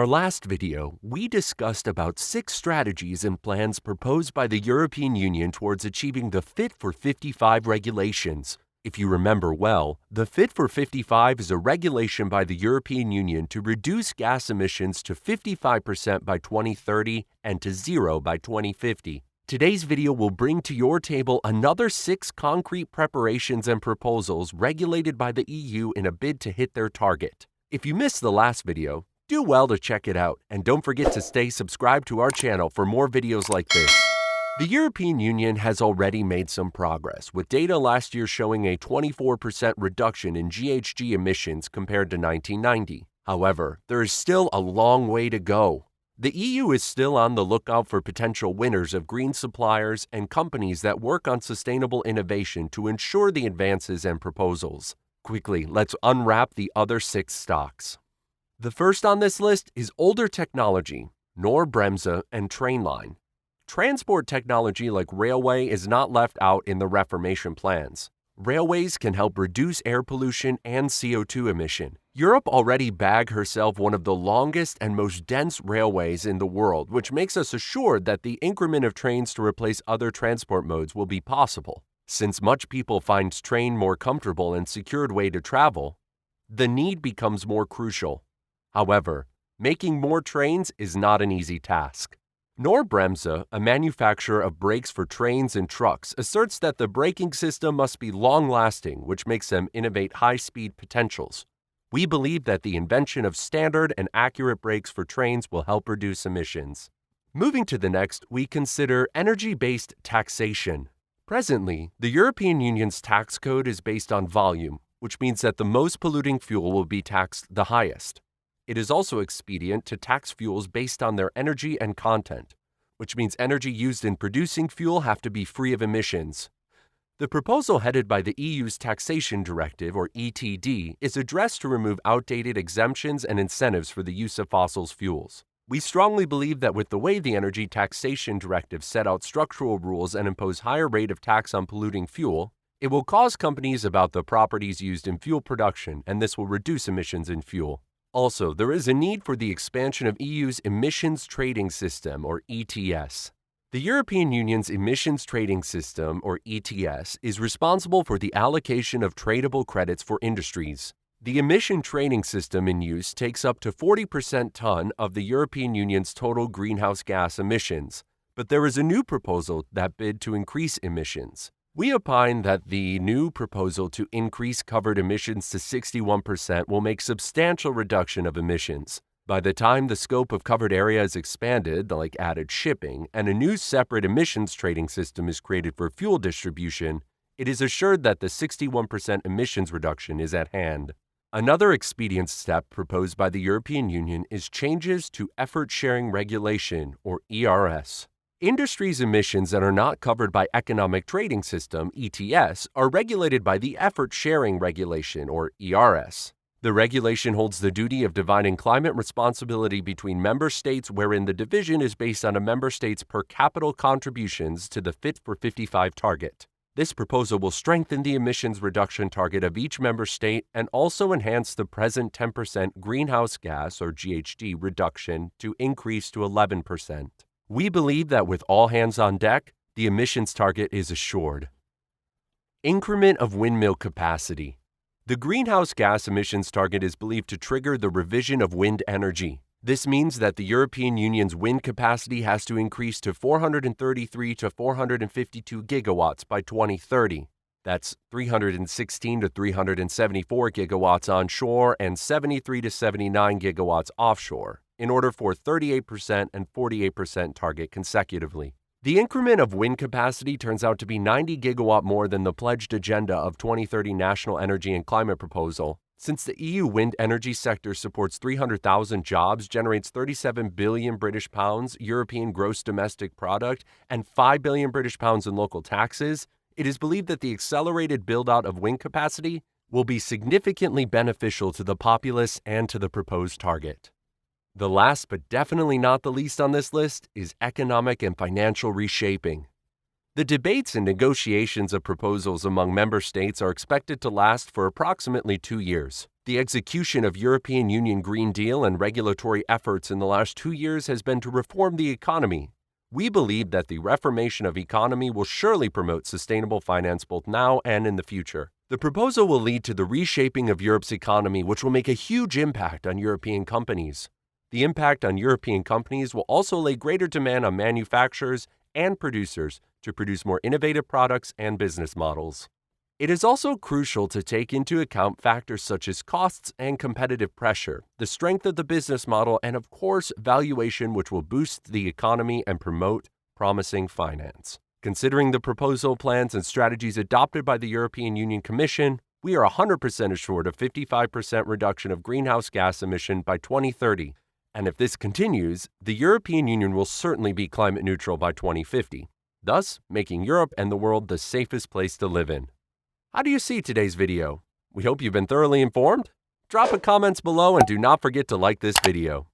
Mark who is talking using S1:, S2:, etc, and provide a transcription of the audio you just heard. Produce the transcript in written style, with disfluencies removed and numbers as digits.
S1: our last video, we discussed about 6 strategies and plans proposed by the European Union towards achieving the Fit for 55 regulations. If you remember well, the Fit for 55 is a regulation by the European Union to reduce gas emissions to 55% by 2030 and to zero by 2050. Today's video will bring to your table another 6 concrete preparations and proposals regulated by the EU in a bid to hit their target. If you missed the last video, do well to check it out, and don't forget to stay subscribed to our channel for more videos like this. The European Union has already made some progress, with data last year showing a 24% reduction in GHG emissions compared to 1990. However, there is still a long way to go. The EU is still on the lookout for potential winners of green suppliers and companies that work on sustainable innovation to ensure the advances and proposals. Quickly, let's unwrap the other 6 stocks. The first on this list is older technology, Knorr Bremse and Trainline. Transport technology like railway is not left out in the reformation plans. Railways can help reduce air pollution and CO2 emission. Europe already bagged herself one of the longest and most dense railways in the world, which makes us assured that the increment of trains to replace other transport modes will be possible. Since much people find train more comfortable and secured way to travel, the need becomes more crucial. However, making more trains is not an easy task. Knorr Bremse, a manufacturer of brakes for trains and trucks, asserts that the braking system must be long-lasting, which makes them innovate high-speed potentials. We believe that the invention of standard and accurate brakes for trains will help reduce emissions. Moving to the next, we consider energy-based taxation. Presently, the European Union's tax code is based on volume, which means that the most polluting fuel will be taxed the highest. It is also expedient to tax fuels based on their energy and content, which means energy used in producing fuel have to be free of emissions. The proposal headed by the EU's Taxation Directive, or ETD, is addressed to remove outdated exemptions and incentives for the use of fossil fuels. We strongly believe that with the way the Energy Taxation Directive set out structural rules and impose higher rate of tax on polluting fuel, it will cause companies about the properties used in fuel production, and this will reduce emissions in fuel. Also, there is a need for the expansion of EU's Emissions Trading System, or ETS. The European Union's Emissions Trading System, or ETS, is responsible for the allocation of tradable credits for industries. The emission trading system in use takes up to 40% ton of the European Union's total greenhouse gas emissions, but there is a new proposal that bid to increase emissions. We opine that the new proposal to increase covered emissions to 61% will make substantial reduction of emissions. By the time the scope of covered area is expanded, like added shipping, and a new separate emissions trading system is created for fuel distribution, it is assured that the 61% emissions reduction is at hand. Another expedient step proposed by the European Union is changes to Effort Sharing Regulation, or ERS. Industries' emissions that are not covered by Economic Trading System, ETS, are regulated by the Effort Sharing Regulation, or ERS. The regulation holds the duty of dividing climate responsibility between member states, wherein the division is based on a member state's per capita contributions to the Fit for 55 target. This proposal will strengthen the emissions reduction target of each member state and also enhance the present 10% greenhouse gas, or GHG, reduction to increase to 11%. We believe that with all hands on deck, the emissions target is assured. Increment of windmill capacity. The greenhouse gas emissions target is believed to trigger the revision of wind energy. This means that the European Union's wind capacity has to increase to 433 to 452 gigawatts by 2030. That's 316 to 374 gigawatts onshore and 73 to 79 gigawatts offshore, in order for 38% and 48% target consecutively. The increment of wind capacity turns out to be 90 gigawatt more than the pledged agenda of 2030 National Energy and Climate Proposal. Since the EU wind energy sector supports 300,000 jobs, generates 37 billion British pounds European gross domestic product, and 5 billion British pounds in local taxes, it is believed that the accelerated build-out of wind capacity will be significantly beneficial to the populace and to the proposed target. The last but definitely not the least on this list is Economic and Financial Reshaping. The debates and negotiations of proposals among member states are expected to last for approximately 2 years. The execution of European Union Green Deal and regulatory efforts in the last 2 years has been to reform the economy. We believe that the reformation of economy will surely promote sustainable finance both now and in the future. The proposal will lead to the reshaping of Europe's economy, which will make a huge impact on European companies. The impact on European companies will also lay greater demand on manufacturers and producers to produce more innovative products and business models. It is also crucial to take into account factors such as costs and competitive pressure, the strength of the business model, and of course, valuation, which will boost the economy and promote promising finance. Considering the proposal plans and strategies adopted by the European Union Commission, we are 100% assured of 55% reduction of greenhouse gas emission by 2030. And if this continues, the European Union will certainly be climate neutral by 2050, thus making Europe and the world the safest place to live in. How do you see today's video? We hope you've been thoroughly informed. Drop a comments below and do not forget to like this video.